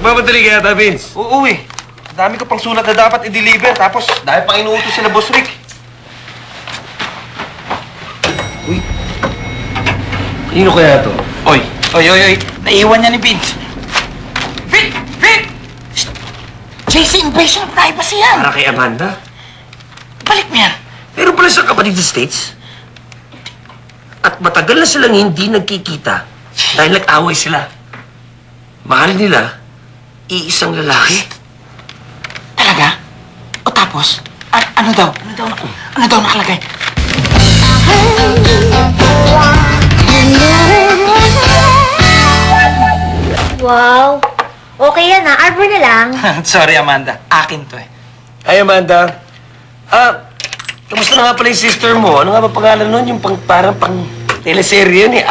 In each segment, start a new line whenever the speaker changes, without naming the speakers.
Nagmamadali ka yata, Vince.
Oo eh. Dami ko pang sulat na dapat i-deliver. Tapos, dahil pang inuutos sila Boss Rick.
Uy. Kanino kaya to?
Oy. Naiwan niya ni Vince. Vince! JC, invasion of privacy yan.
Para kay Amanda?
Balik mo yan.
Meron pala siyang kapatid sa States. At matagal na silang hindi nagkikita dahil nag-away sila. Mahal nila, iisang lalaki.
Talaga? O tapos? Ano daw nakalagay?
Wow. Okay yan ha. Arbor na lang.
Sorry, Amanda. Akin to eh.
Ay, Amanda. Kamusta na nga pala yung sister mo? Ano nga ba pangalan nun? Yung parang pang teleserye yun eh.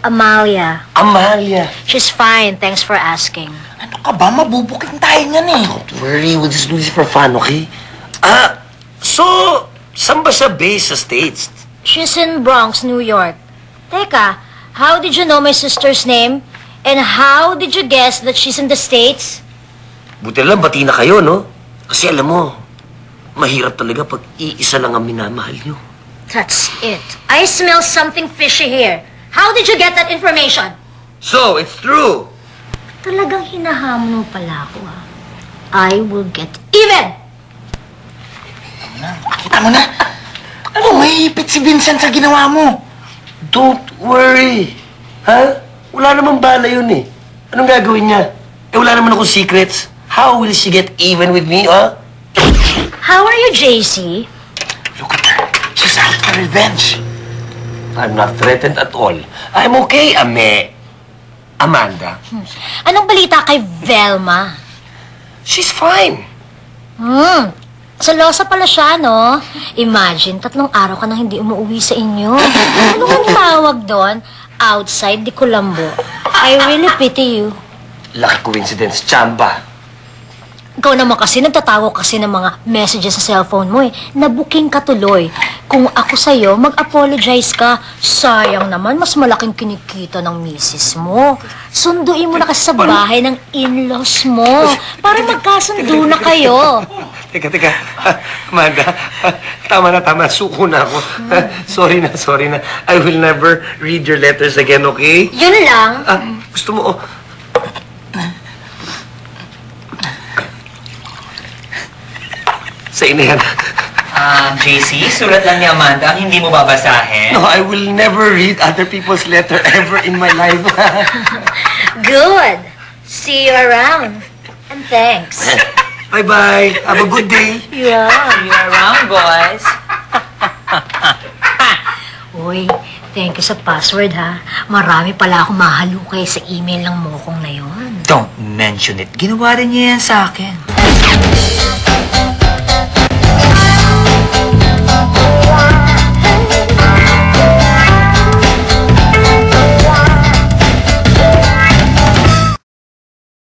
Amalia.
Amalia.
She's fine. Thanks for asking.
Ano ka ba? Mabubuking tayo niyan eh.
Don't worry, we'll just do this for fun, okay? So, saan ba siya based sa States?
She's in Bronx, New York. Teka, how did you know my sister's name? And how did you guess that she's in the States?
Buti lang, bati na kayo, no? Kasi alam mo, mahirap talaga pag iisa lang ang minamahal nyo.
That's it. I smell something fishy here. How did you get that information?
So, it's true.
Talagang hinahamon mo pala ako, ha? I will get even!
Kita mo na. Ano, may hipit si Vincent sa ginawa mo.
Don't worry. Ha? Wala namang bala yun eh. Anong gagawin niya? Wala naman akong secrets. How will she get even with me, ha?
How are you, JC?
Look at her. She's out for revenge.
I'm not threatened at all. I'm okay, Amanda.
Anong balita kay Velma?
She's fine.
Salosa pala siya, no? Imagine, 3 araw ka nang hindi umuwi sa inyo. Ano ang tawag doon? Outside the Colombo. I really pity you.
Lucky coincidence, chamba.
Ikaw naman kasi, nagtatago kasi ng mga messages sa cellphone mo eh. Nabuking ka tuloy. Kung ako sa'yo, mag-apologize ka. Sayang naman, mas malaking kinikita ng misis mo. Sunduin mo na kasi sa bahay ng in-laws mo. Para magkasundo na kayo.
Teka. Amanda, tama na. Suko na ako. Sorry na. I will never read your letters again, okay?
Yun lang.
Gusto mo, Sa ina yan.
JC, sulat lang ni Amanda ang hindi mo babasahin.
No, I will never read other people's letter ever in my life.
Good. See you around. And thanks.
Bye-bye. Have a good day.
Yeah.
See you around, boys.
Uy, thank you sa password, ha? Marami pala akong mahalukay sa email ng mokong na yon.
Don't mention it. Ginawa rin niya yan sa akin.